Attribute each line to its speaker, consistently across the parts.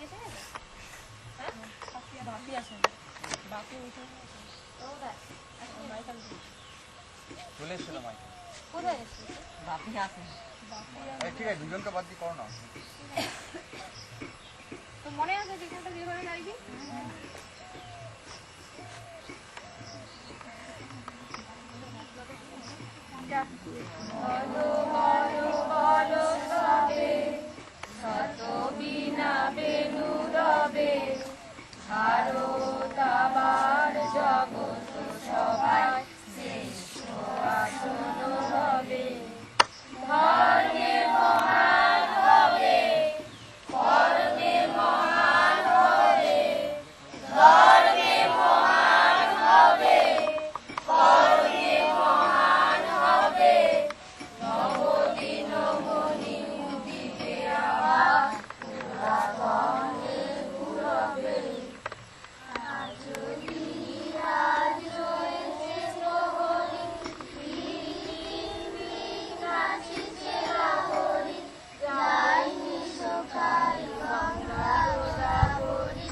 Speaker 1: গেছে নাকি? হ্যাঁ বাপি আসে বাপি উঠে
Speaker 2: চলে এসেছিল মাইকে।
Speaker 1: কোথায় গেছে?
Speaker 3: বাপি আছে।
Speaker 2: ঠিক আছে, দুজনকে বাদ দিয়ে করো না।
Speaker 1: তো মনে আছে পিছনটা যেভাবে গাইবি? বলো বলো বলো সবে শত বিনা বেনু রবে ভারত আবার জগৎ সভায় শ্রেষ্ঠ আসন হবে ধর্মে মহান হবে কর্মে মহান হবে ধর্মে মহান হবে কর্মে মহান হবে নবদিন মণি উদিতে আবার পুরাতনে পুরবে আজ আজ এসেছ হরি নাচিছে হরি যাইনি সকাল গঙ্গা গোদাবরী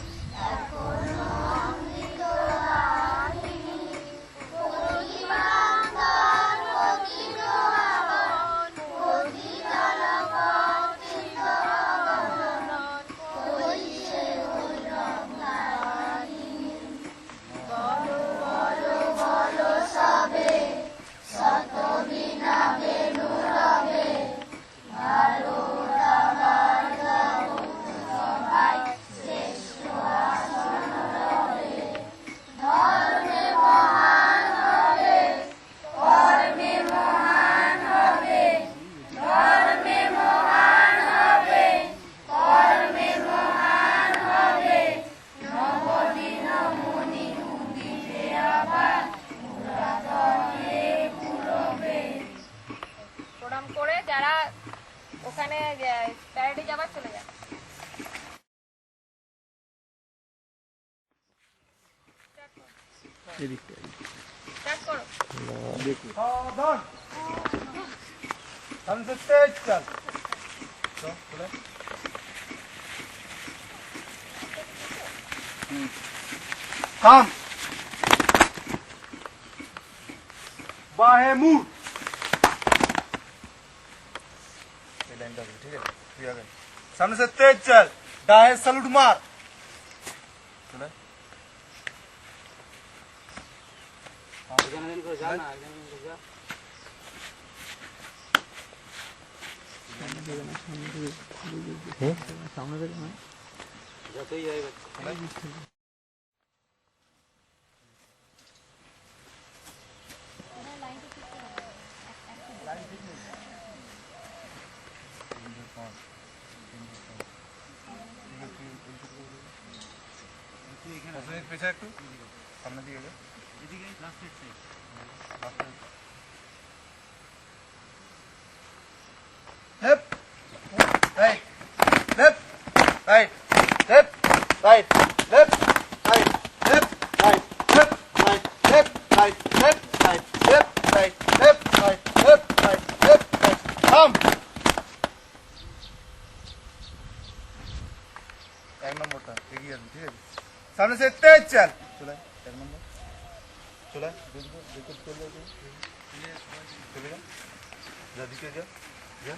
Speaker 1: এখনো অমৃত বাহিনী প্রতিবাঙ্গার অতীত আবরণ প্রতিতারক অতীত আবরণ হইছে হৈরব নারায়ণী বলো বলো বলো সবে শত বিনা বেনু রবে ভারত আবার জগৎ সভায় শ্রেষ্ঠ আসন রবে ধর্মে মহান হবে কর্মে মহান হবে ধর্মে মহান হবে কর্মে মহান হবে নবদিন মণি উদিতে আবার পুরাতনে পুরবে। প্রণাম করে যারা ওখানে প্যারেডে যাবার চলে যায়। স্টার্ট করো।
Speaker 2: সাবধান, সামনে से तेज चल। तो चले। काम बाहें मुंह ये लाइन डाल, ठीक है, फिर आगे सामने से तेज चल, दाएं सलूट मार। चले
Speaker 3: সামনে থেকে না যতই যাই
Speaker 2: पीछे একটু সামনে দিকে যা, এদিকে last side left right left right left right left right left right left right left right left right left right left right left right left right come एक नंबरটা এগিয়ে যান, ঠিক আছে सामने से तेज चल चला एक नंबर चला देखो देखो चलो चलेगा जा दिखे जा जा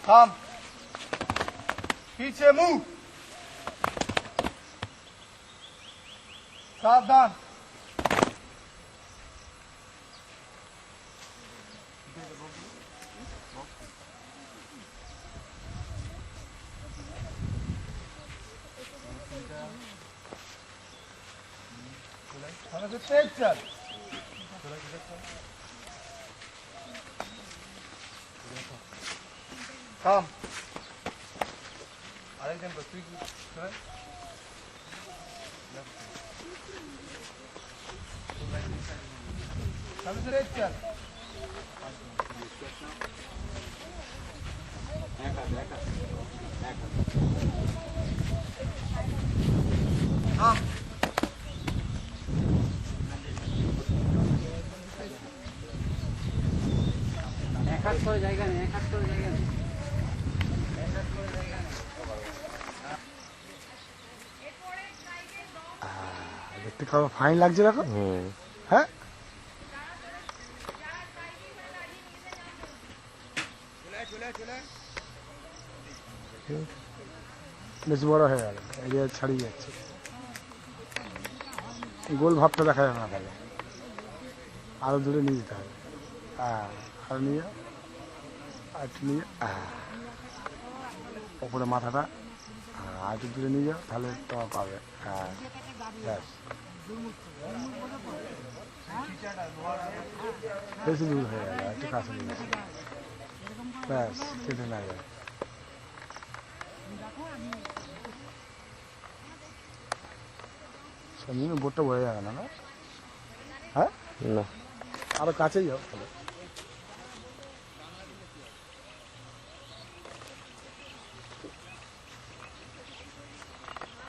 Speaker 2: काम पीछे मुंह सावधान सामने से तेज चल काम আরেকজন বস তুই চলে সামনে से तेज चल हाँ
Speaker 4: দেখতে খাওয়া ফাইন লাগছে দেখো। হ্যাঁ বেশ বড় হয়ে গেল, এই যে ছাড়িয়ে যাচ্ছে, গোল ভাবটা দেখা যাবে না, তাহলে আরো দূরে নিয়ে যেতে হবে। আরো নিয়ে যাও, আর একটু নিয়ে ওপরে মাথাটা আর একটু দূরে নিয়ে যাও, তাহলে তোমার পাবে। হ্যাঁ ব্যাস, বেশি দূর হয়ে গেল, একটু কাছে নিয়ে যাও, ব্যাস কেটে না যায়। সব বোটটা বোঝা যাবে না, না? হ্যাঁ
Speaker 5: না
Speaker 4: আরো কাছে যাও তাহলে।